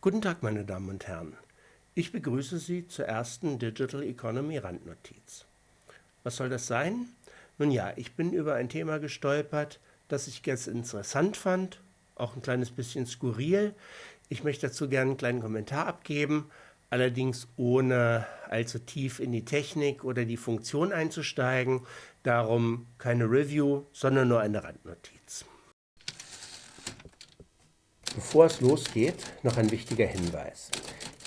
Guten Tag, meine Damen und Herren. Ich begrüße Sie zur ersten Digital Economy Randnotiz. Was soll das sein? Nun ja, ich bin über ein Thema gestolpert, das ich ganz interessant fand, auch ein kleines bisschen skurril. Ich möchte dazu gerne einen kleinen Kommentar abgeben, allerdings ohne allzu tief in die Technik oder die Funktion einzusteigen. Darum keine Review, sondern nur eine Randnotiz. Bevor es losgeht, noch ein wichtiger Hinweis.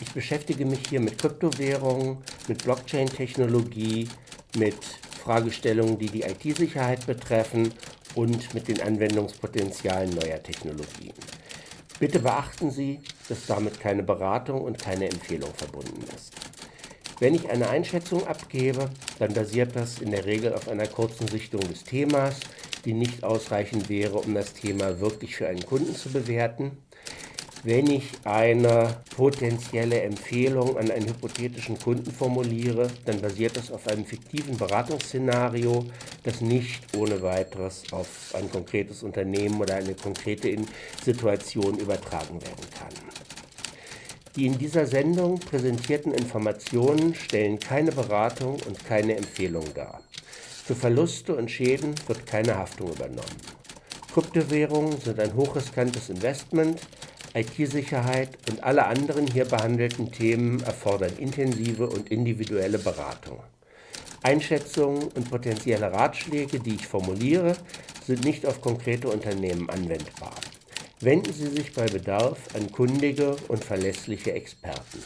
Ich beschäftige mich hier mit Kryptowährungen, mit Blockchain-Technologie, mit Fragestellungen, die die IT-Sicherheit betreffen und mit den Anwendungspotenzialen neuer Technologien. Bitte beachten Sie, dass damit keine Beratung und keine Empfehlung verbunden ist. Wenn ich eine Einschätzung abgebe, dann basiert das in der Regel auf einer kurzen Sichtung des Themas, die nicht ausreichend wäre, um das Thema wirklich für einen Kunden zu bewerten. Wenn ich eine potenzielle Empfehlung an einen hypothetischen Kunden formuliere, dann basiert das auf einem fiktiven Beratungsszenario, das nicht ohne weiteres auf ein konkretes Unternehmen oder eine konkrete Situation übertragen werden kann. Die in dieser Sendung präsentierten Informationen stellen keine Beratung und keine Empfehlung dar. Für Verluste und Schäden wird keine Haftung übernommen. Kryptowährungen sind ein hochriskantes Investment. IT-Sicherheit und alle anderen hier behandelten Themen erfordern intensive und individuelle Beratung. Einschätzungen und potenzielle Ratschläge, die ich formuliere, sind nicht auf konkrete Unternehmen anwendbar. Wenden Sie sich bei Bedarf an kundige und verlässliche Experten.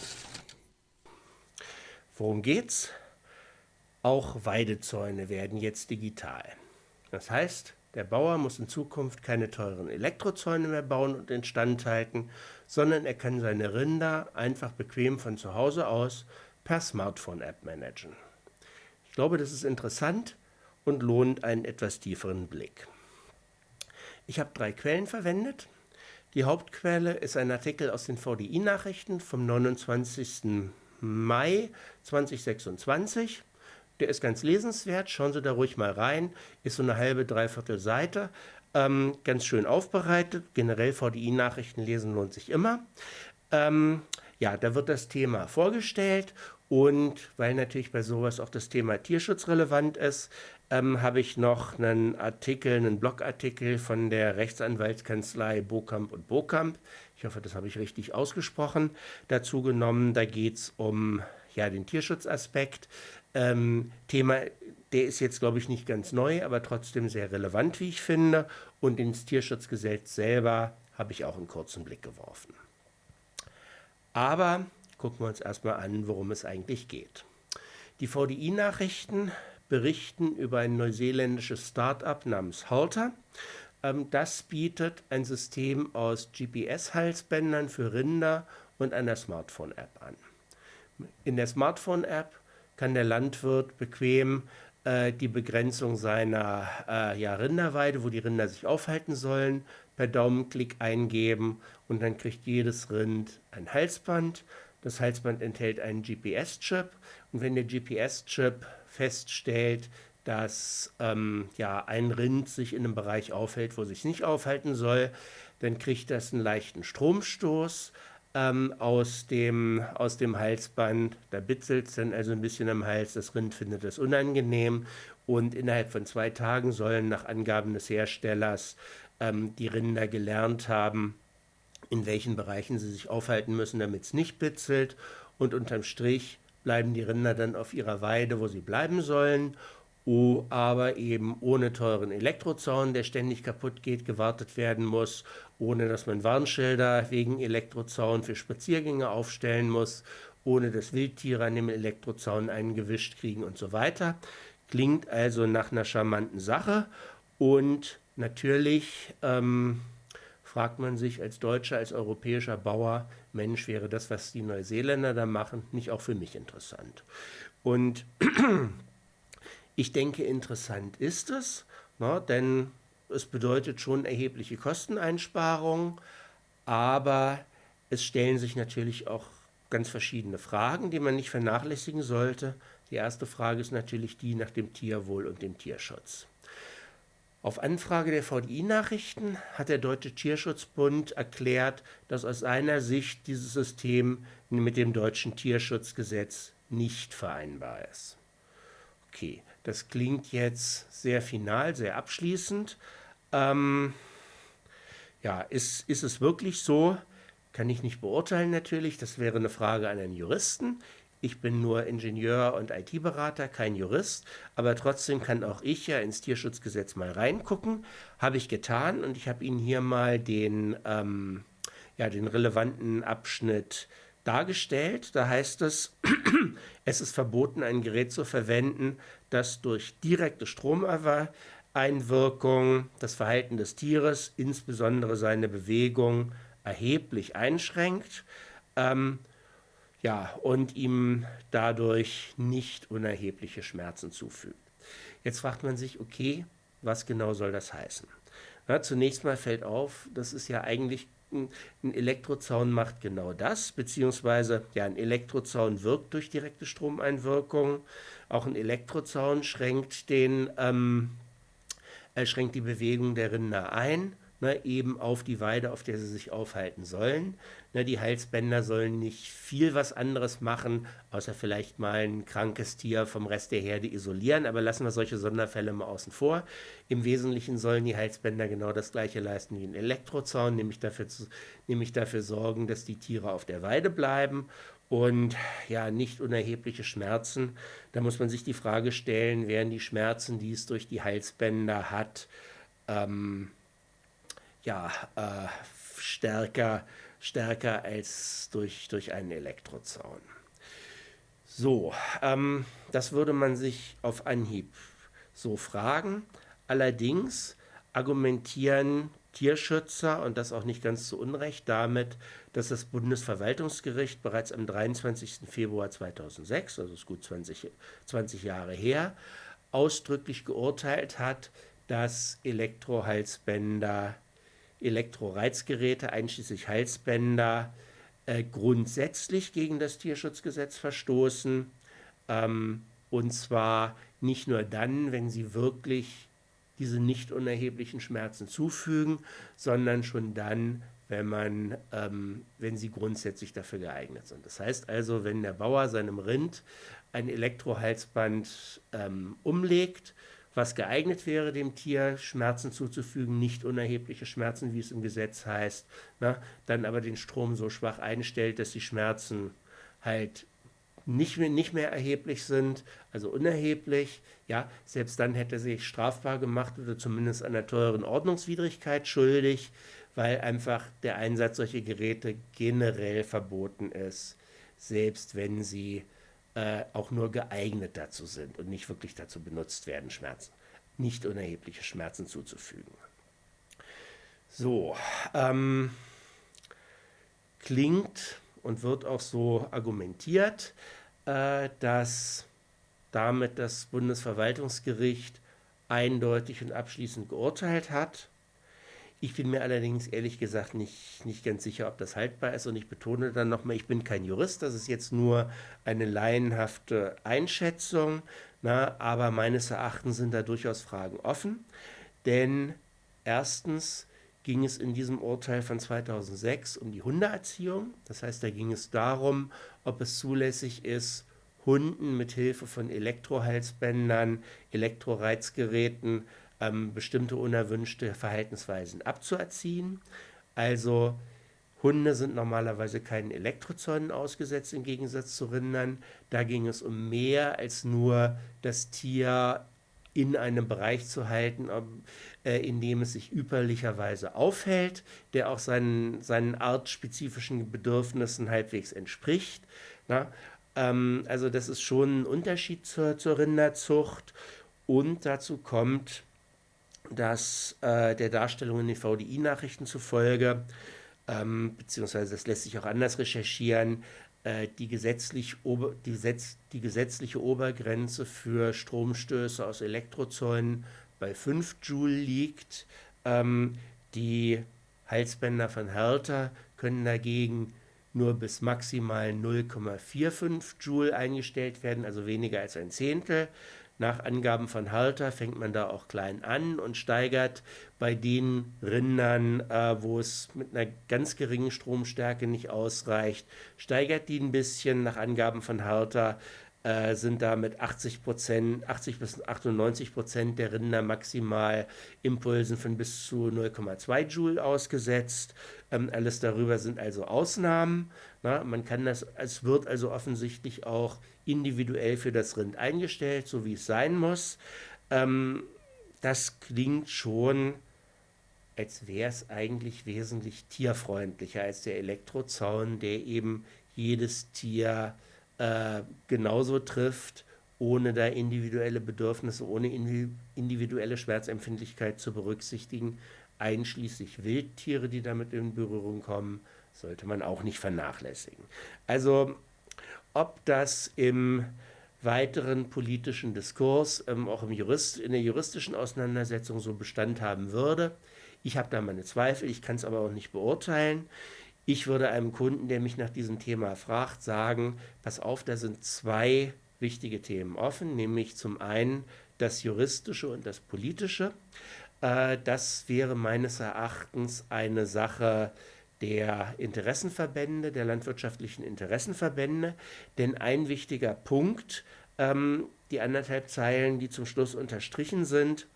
Worum geht's? Auch Weidezäune werden jetzt digital. Das heißt, der Bauer muss in Zukunft keine teuren Elektrozäune mehr bauen und instand halten, sondern er kann seine Rinder einfach bequem von zu Hause aus per Smartphone-App managen. Ich glaube, das ist interessant und lohnt einen etwas tieferen Blick. Ich habe 3 Quellen verwendet. Die Hauptquelle ist ein Artikel aus den VDI-Nachrichten vom 29. Mai 2026. Der ist ganz lesenswert, schauen Sie da ruhig mal rein, ist so eine halbe, dreiviertel Seite, ganz schön aufbereitet. Generell VDI-Nachrichten lesen lohnt sich immer. Ja, da wird das Thema vorgestellt und weil natürlich bei sowas auch das Thema Tierschutz relevant ist, habe ich noch einen Blogartikel von der Rechtsanwaltskanzlei Bokamp und Bokamp, ich hoffe, das habe ich richtig ausgesprochen, dazu genommen. Da geht es um den Tierschutzaspekt. Thema, der ist jetzt, glaube ich, nicht ganz neu, aber trotzdem sehr relevant, wie ich finde. Und ins Tierschutzgesetz selber habe ich auch einen kurzen Blick geworfen. Aber gucken wir uns erstmal an, worum es eigentlich geht. Die VDI-Nachrichten berichten über ein neuseeländisches Start-up namens Halter. Das bietet ein System aus GPS-Halsbändern für Rinder und einer Smartphone-App an. In der Smartphone-App kann der Landwirt bequem die Begrenzung seiner Rinderweide, wo die Rinder sich aufhalten sollen, per Daumenklick eingeben und dann kriegt jedes Rind ein Halsband. Das Halsband enthält einen GPS-Chip und wenn der GPS-Chip feststellt, dass ein Rind sich in einem Bereich aufhält, wo es sich nicht aufhalten soll, dann kriegt das einen leichten Stromstoß aus dem Halsband. Da bitzelt es dann also ein bisschen am Hals. Das Rind findet das unangenehm und innerhalb von 2 Tagen sollen nach Angaben des Herstellers die Rinder gelernt haben, in welchen Bereichen sie sich aufhalten müssen, damit es nicht bitzelt. Und unterm Strich bleiben die Rinder dann auf ihrer Weide, wo sie bleiben sollen. Aber eben ohne teuren Elektrozaun, der ständig kaputt geht, gewartet werden muss, ohne dass man Warnschilder wegen Elektrozaun für Spaziergänge aufstellen muss, ohne dass Wildtiere an dem Elektrozaun einen gewischt kriegen und so weiter. Klingt also nach einer charmanten Sache und natürlich fragt man sich als Deutscher, als europäischer Bauer, Mensch, wäre das, was die Neuseeländer da machen, nicht auch für mich interessant? Und ich denke, interessant ist es, denn es bedeutet schon erhebliche Kosteneinsparungen, aber es stellen sich natürlich auch ganz verschiedene Fragen, die man nicht vernachlässigen sollte. Die erste Frage ist natürlich die nach dem Tierwohl und dem Tierschutz. Auf Anfrage der VDI-Nachrichten hat der Deutsche Tierschutzbund erklärt, dass aus seiner Sicht dieses System mit dem deutschen Tierschutzgesetz nicht vereinbar ist. Okay, das klingt jetzt sehr final, sehr abschließend. Ja, ist es wirklich so? Kann ich nicht beurteilen natürlich. Das wäre eine Frage an einen Juristen. Ich bin nur Ingenieur und IT-Berater, kein Jurist, aber trotzdem kann auch ich ja ins Tierschutzgesetz mal reingucken. Habe ich getan und ich habe Ihnen hier mal den relevanten Abschnitt dargestellt. Da heißt es, es ist verboten, ein Gerät zu verwenden, das durch direkte Stromeinwirkung das Verhalten des Tieres, insbesondere seine Bewegung, erheblich einschränkt. Und ihm dadurch nicht unerhebliche Schmerzen zufügt. Jetzt fragt man sich, okay, was genau soll das heißen? Na, zunächst mal fällt auf, das ist ja eigentlich ein Elektrozaun macht genau das, beziehungsweise ja, ein Elektrozaun wirkt durch direkte Stromeinwirkung. Auch ein Elektrozaun schränkt die Bewegung der Rinder ein, eben auf die Weide, auf der sie sich aufhalten sollen. Die Halsbänder sollen nicht viel was anderes machen, außer vielleicht mal ein krankes Tier vom Rest der Herde isolieren, aber lassen wir solche Sonderfälle mal außen vor. Im Wesentlichen sollen die Halsbänder genau das gleiche leisten wie ein Elektrozaun, nämlich dafür sorgen, dass die Tiere auf der Weide bleiben und ja, nicht unerhebliche Schmerzen. Da muss man sich die Frage stellen, wären die Schmerzen, die es durch die Halsbänder hat, stärker als durch einen Elektrozaun. So, das würde man sich auf Anhieb so fragen. Allerdings argumentieren Tierschützer, und das auch nicht ganz zu Unrecht, damit, dass das Bundesverwaltungsgericht bereits am 23. Februar 2006, also ist gut 20 Jahre her, ausdrücklich geurteilt hat, dass Elektroreizgeräte, einschließlich Halsbänder, grundsätzlich gegen das Tierschutzgesetz verstoßen. Und zwar nicht nur dann, wenn sie wirklich diese nicht unerheblichen Schmerzen zufügen, sondern schon dann, wenn sie grundsätzlich dafür geeignet sind. Das heißt also, wenn der Bauer seinem Rind ein Elektrohalsband umlegt, was geeignet wäre, dem Tier Schmerzen zuzufügen, nicht unerhebliche Schmerzen, wie es im Gesetz heißt, dann aber den Strom so schwach einstellt, dass die Schmerzen halt nicht mehr erheblich sind, also unerheblich, ja, selbst dann hätte er sich strafbar gemacht oder zumindest einer teuren Ordnungswidrigkeit schuldig, weil einfach der Einsatz solcher Geräte generell verboten ist, selbst wenn sie auch nur geeignet dazu sind und nicht wirklich dazu benutzt werden, nicht unerhebliche Schmerzen zuzufügen. So, klingt und wird auch so argumentiert, dass damit das Bundesverwaltungsgericht eindeutig und abschließend geurteilt hat. Ich bin mir allerdings ehrlich gesagt nicht ganz sicher, ob das haltbar ist, und ich betone dann nochmal, ich bin kein Jurist, das ist jetzt nur eine laienhafte Einschätzung, aber meines Erachtens sind da durchaus Fragen offen, denn erstens ging es in diesem Urteil von 2006 um die Hundeerziehung, das heißt, da ging es darum, ob es zulässig ist, Hunden mit Hilfe von Elektrohalsbändern, Elektroreizgeräten bestimmte unerwünschte Verhaltensweisen abzuerziehen. Also Hunde sind normalerweise keinen Elektrozäunen ausgesetzt, im Gegensatz zu Rindern. Da ging es um mehr als nur das Tier in einem Bereich zu halten, in dem es sich üblicherweise aufhält, der auch seinen artspezifischen Bedürfnissen halbwegs entspricht. Also das ist schon ein Unterschied zur Rinderzucht. Und dazu kommt, dass der Darstellung in den VDI-Nachrichten zufolge, beziehungsweise das lässt sich auch anders recherchieren, die gesetzliche Obergrenze für Stromstöße aus Elektrozäunen bei 5 Joule liegt. Die Halsbänder von Hertha können dagegen nur bis maximal 0,45 Joule eingestellt werden, also weniger als ein Zehntel. Nach Angaben von Halter fängt man da auch klein an und steigert bei den Rindern, wo es mit einer ganz geringen Stromstärke nicht ausreicht, steigert die ein bisschen. Nach Angaben von Halter sind da mit 80 bis 98% der Rinder maximal Impulsen von bis zu 0,2 Joule ausgesetzt. Alles darüber sind also Ausnahmen. Na, man kann das, es wird also offensichtlich auch individuell für das Rind eingestellt, so wie es sein muss. Das klingt schon, als wäre es eigentlich wesentlich tierfreundlicher als der Elektrozaun, der eben jedes Tier genauso trifft, ohne da individuelle Bedürfnisse, ohne individuelle Schmerzempfindlichkeit zu berücksichtigen, einschließlich Wildtiere, die damit in Berührung kommen, sollte man auch nicht vernachlässigen. Also ob das im weiteren politischen Diskurs, auch in der juristischen Auseinandersetzung so Bestand haben würde. Ich habe da meine Zweifel, ich kann es aber auch nicht beurteilen. Ich würde einem Kunden, der mich nach diesem Thema fragt, sagen, pass auf, da sind zwei wichtige Themen offen, nämlich zum einen das Juristische und das Politische. Das wäre meines Erachtens eine Sache der Interessenverbände, der landwirtschaftlichen Interessenverbände. Denn ein wichtiger Punkt, die 1,5 Zeilen, die zum Schluss unterstrichen sind,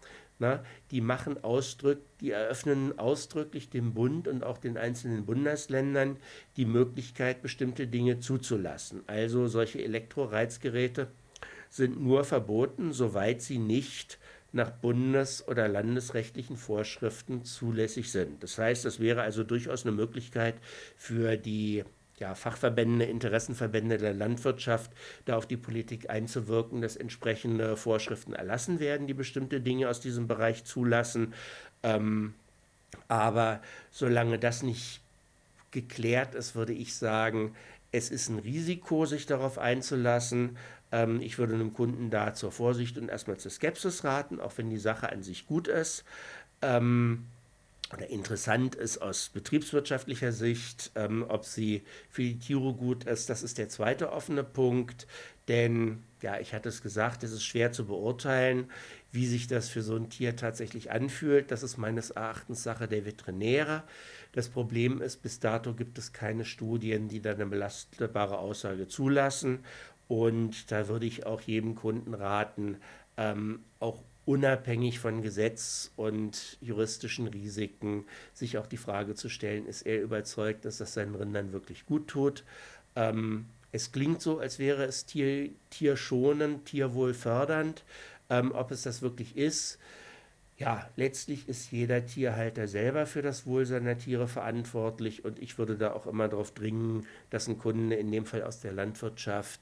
na, die eröffnen ausdrücklich dem Bund und auch den einzelnen Bundesländern die Möglichkeit, bestimmte Dinge zuzulassen. Also solche Elektroreizgeräte sind nur verboten, soweit sie nicht nach bundes- oder landesrechtlichen Vorschriften zulässig sind. Das heißt, das wäre also durchaus eine Möglichkeit für die Fachverbände, Interessenverbände der Landwirtschaft, da auf die Politik einzuwirken, dass entsprechende Vorschriften erlassen werden, die bestimmte Dinge aus diesem Bereich zulassen. Aber solange das nicht geklärt ist, würde ich sagen, es ist ein Risiko, sich darauf einzulassen. Ich würde einem Kunden da zur Vorsicht und erstmal zur Skepsis raten, auch wenn die Sache an sich gut ist. Oder interessant ist aus betriebswirtschaftlicher Sicht, ob sie für die Tiere gut ist, das ist der zweite offene Punkt. Denn, ja, ich hatte es gesagt, es ist schwer zu beurteilen, wie sich das für so ein Tier tatsächlich anfühlt. Das ist meines Erachtens Sache der Veterinäre. Das Problem ist, bis dato gibt es keine Studien, die da eine belastbare Aussage zulassen. Und da würde ich auch jedem Kunden raten, auch unabhängig von Gesetz und juristischen Risiken, sich auch die Frage zu stellen, ist er überzeugt, dass das seinen Rindern wirklich gut tut? Es klingt so, als wäre es tierschonend, tierwohlfördernd. Ob es das wirklich ist, ja, letztlich ist jeder Tierhalter selber für das Wohl seiner Tiere verantwortlich und ich würde da auch immer darauf dringen, dass ein Kunde, in dem Fall aus der Landwirtschaft,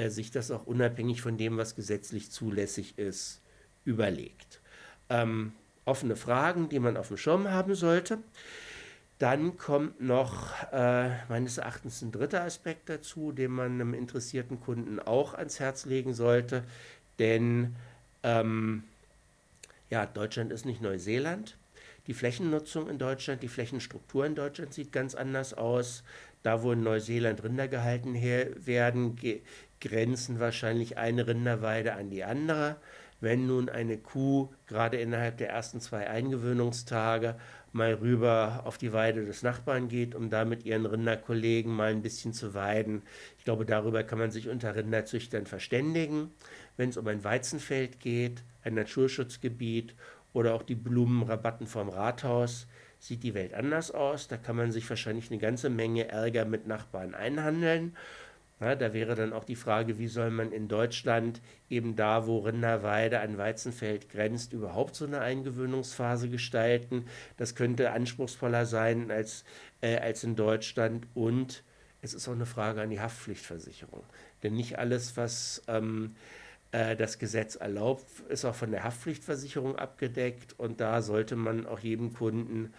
sich das auch unabhängig von dem, was gesetzlich zulässig ist, überlegt. Offene Fragen, die man auf dem Schirm haben sollte. Dann kommt noch meines Erachtens ein dritter Aspekt dazu, den man einem interessierten Kunden auch ans Herz legen sollte, denn ja, Deutschland ist nicht Neuseeland. Die Flächennutzung in Deutschland, die Flächenstruktur in Deutschland sieht ganz anders aus. Da, wo in Neuseeland Rinder gehalten werden, grenzen wahrscheinlich eine Rinderweide an die andere. Wenn nun eine Kuh gerade innerhalb der ersten 2 Eingewöhnungstage mal rüber auf die Weide des Nachbarn geht, um da mit ihren Rinderkollegen mal ein bisschen zu weiden, ich glaube, darüber kann man sich unter Rinderzüchtern verständigen. Wenn es um ein Weizenfeld geht, ein Naturschutzgebiet oder auch die Blumenrabatten vom Rathaus, sieht die Welt anders aus. Da kann man sich wahrscheinlich eine ganze Menge Ärger mit Nachbarn einhandeln. Ja, da wäre dann auch die Frage, wie soll man in Deutschland eben da, wo Rinderweide an Weizenfeld grenzt, überhaupt so eine Eingewöhnungsphase gestalten. Das könnte anspruchsvoller sein als in Deutschland. Und es ist auch eine Frage an die Haftpflichtversicherung. Denn nicht alles, was das Gesetz erlaubt, ist auch von der Haftpflichtversicherung abgedeckt. Und da sollte man auch jedem Kunden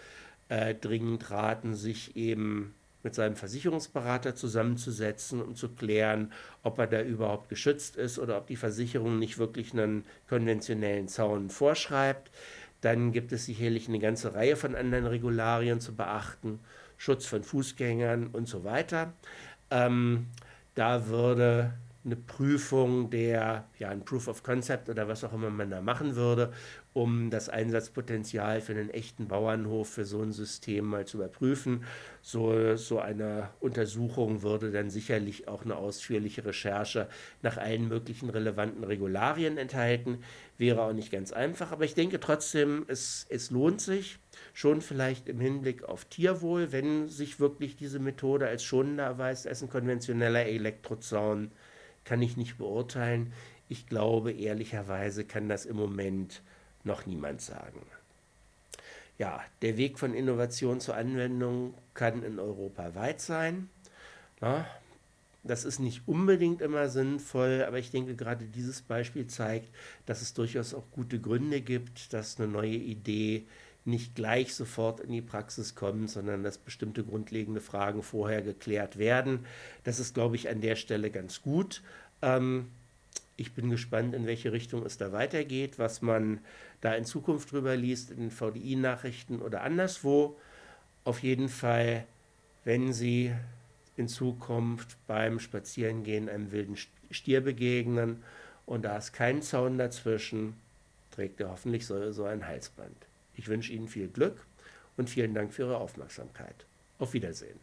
dringend raten, sich eben mit seinem Versicherungsberater zusammenzusetzen, um zu klären, ob er da überhaupt geschützt ist oder ob die Versicherung nicht wirklich einen konventionellen Zaun vorschreibt. Dann gibt es sicherlich eine ganze Reihe von anderen Regularien zu beachten, Schutz von Fußgängern und so weiter. Da würde eine Prüfung ein Proof of Concept oder was auch immer man da machen würde, um das Einsatzpotenzial für einen echten Bauernhof für so ein System mal zu überprüfen. So eine Untersuchung würde dann sicherlich auch eine ausführliche Recherche nach allen möglichen relevanten Regularien enthalten. Wäre auch nicht ganz einfach, aber ich denke trotzdem, es lohnt sich, schon vielleicht im Hinblick auf Tierwohl, wenn sich wirklich diese Methode als schonender erweist als ein konventioneller Elektrozaun, kann ich nicht beurteilen. Ich glaube, ehrlicherweise kann das im Moment noch niemand sagen. Ja, der Weg von Innovation zur Anwendung kann in Europa weit sein. Ja, das ist nicht unbedingt immer sinnvoll, aber ich denke, gerade dieses Beispiel zeigt, dass es durchaus auch gute Gründe gibt, dass eine neue Idee nicht gleich sofort in die Praxis kommt, sondern dass bestimmte grundlegende Fragen vorher geklärt werden. Das ist, glaube ich, an der Stelle ganz gut. Ich bin gespannt, in welche Richtung es da weitergeht, was man da in Zukunft drüber liest, in den VDI-Nachrichten oder anderswo. Auf jeden Fall, wenn Sie in Zukunft beim Spazierengehen einem wilden Stier begegnen und da ist kein Zaun dazwischen, trägt er hoffentlich so ein Halsband. Ich wünsche Ihnen viel Glück und vielen Dank für Ihre Aufmerksamkeit. Auf Wiedersehen.